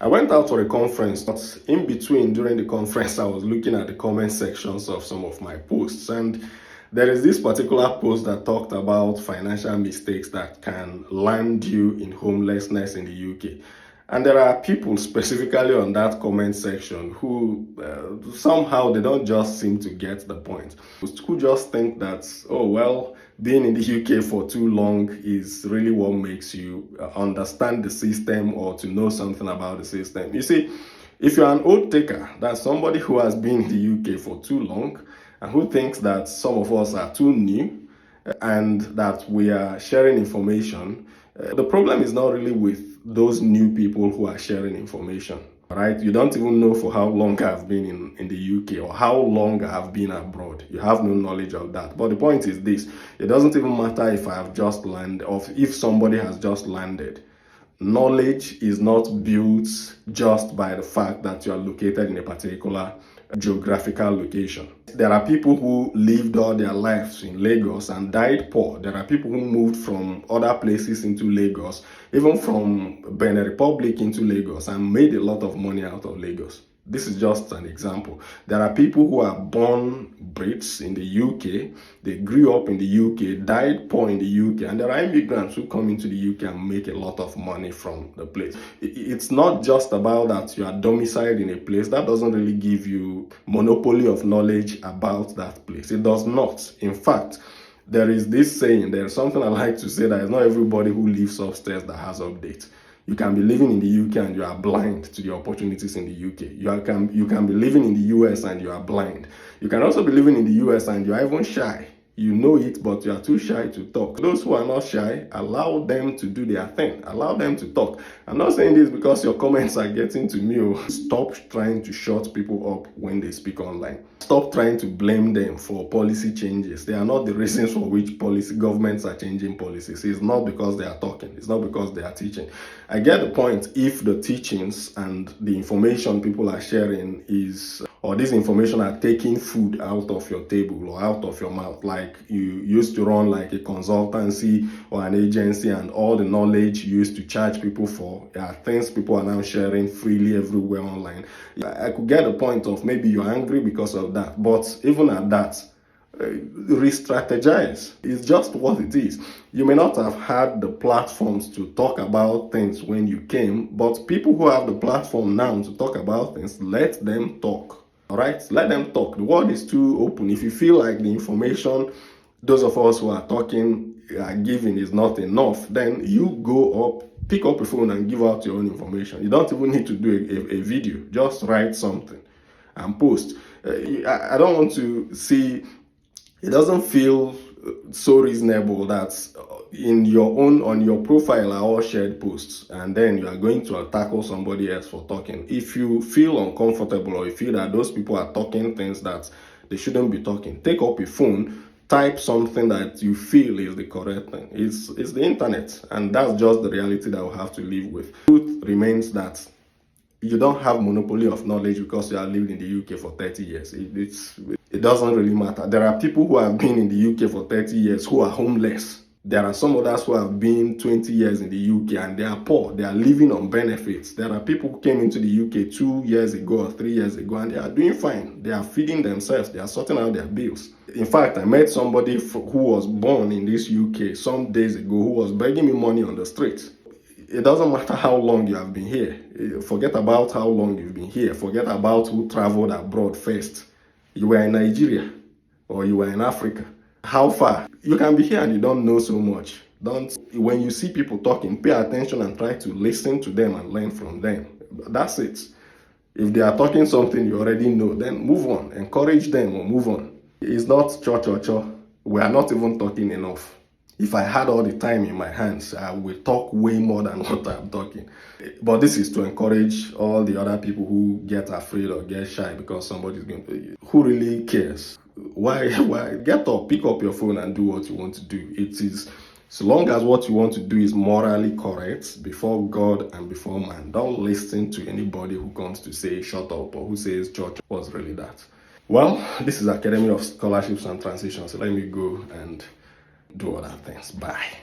I went out for a conference, but in between, during the conference, I was looking at the comment sections of some of my posts, and there is this particular post that talked about financial mistakes that can land you in homelessness in the UK. And there are people specifically on that comment section who somehow they don't just seem to get the point, who just think that, oh, well, being in the UK for too long is really what makes you understand the system or to know something about the system. You see, if you're an old taker, that's somebody who has been in the UK for too long and who thinks that some of us are too new and that we are sharing information. The problem is not really with those new people who are sharing information, right? You don't even know for how long I've been in the UK or how long I've been abroad. You have no knowledge of that. But the point is this: it doesn't even matter if I have just landed or if somebody has just landed. Knowledge is not built just by the fact that you are located in a particular geographical location. There are people who lived all their lives in Lagos and died poor. There are people who moved from other places into Lagos, even from Benin Republic into Lagos, and made a lot of money out of Lagos. This is just an example. There are people who are born Brits in the UK, they grew up in the UK, died poor in the UK, and there are immigrants who come into the UK and make a lot of money from the place. It's not just about that you are domiciled in a place. That doesn't really give you monopoly of knowledge about that place. It does not. In fact, there is this saying, there's something I like to say, that it's not everybody who lives upstairs that has updates. You can be living in the UK and you are blind to the opportunities in the UK. You can be living in the US and you are blind. You can also be living in the US and you are even shy. You know it, but you are too shy to talk. Those who are not shy, allow them to do their thing. Allow them to talk. I'm not saying this because your comments are getting to me. Stop trying to shut people up when they speak online. Stop trying to blame them for policy changes. They are not the reasons for which governments are changing policies. It's not because they are talking. It's not because they are teaching. I get the point if the teachings and the information people are sharing or this information are taking food out of your table or out of your mouth, like you used to run like a consultancy or an agency, and all the knowledge you used to charge people for are things people are now sharing freely everywhere online. I could get the point of maybe you're angry because of that, but even at that, re-strategize. It's just what it is. You may not have had the platforms to talk about things when you came, but people who have the platform now to talk about things, let them talk. All right, let them talk. The world is too open. If you feel like the information those of us who are talking are giving is not enough, then you go up, pick up a phone and give out your own information. You don't even need to do a video. Just write something and post. I don't want to see. It doesn't feel so reasonable that on your profile are all shared posts, and then you are going to tackle somebody else for talking. If you feel uncomfortable or you feel that those people are talking things that they shouldn't be talking, take up a phone, type something that you feel is the correct thing. It's the internet, and that's just the reality that we have to live with. Truth remains that you don't have monopoly of knowledge because you are living in the UK for 30 years. It doesn't really matter. There are people who have been in the UK for 30 years who are homeless. There are some others who have been 20 years in the UK and they are poor. They are living on benefits. There are people who came into the UK 2 years ago or 3 years ago and they are doing fine. They are feeding themselves. They are sorting out their bills. In fact, I met somebody who was born in this UK some days ago who was begging me money on the street. It doesn't matter how long you have been here. Forget about how long you've been here. Forget about who traveled abroad first. You were in Nigeria or you were in Africa. How far? You can be here and you don't know so much. When you see people talking, pay attention and try to listen to them and learn from them. That's it. If they are talking something you already know, then move on. Encourage them or move on. It's not cho. We are not even talking enough. If I had all the time in my hands, I would talk way more than what I'm talking. But this is to encourage all the other people who get afraid or get shy because somebody's going to. Who really cares? Why? Get up, pick up your phone and do what you want to do. It is, so long as what you want to do is morally correct before God and before man. Don't listen to anybody who comes to say shut up or who says church was really that. Well, this is Academy of Scholarships and Transitions. So let me go and do other things. Bye.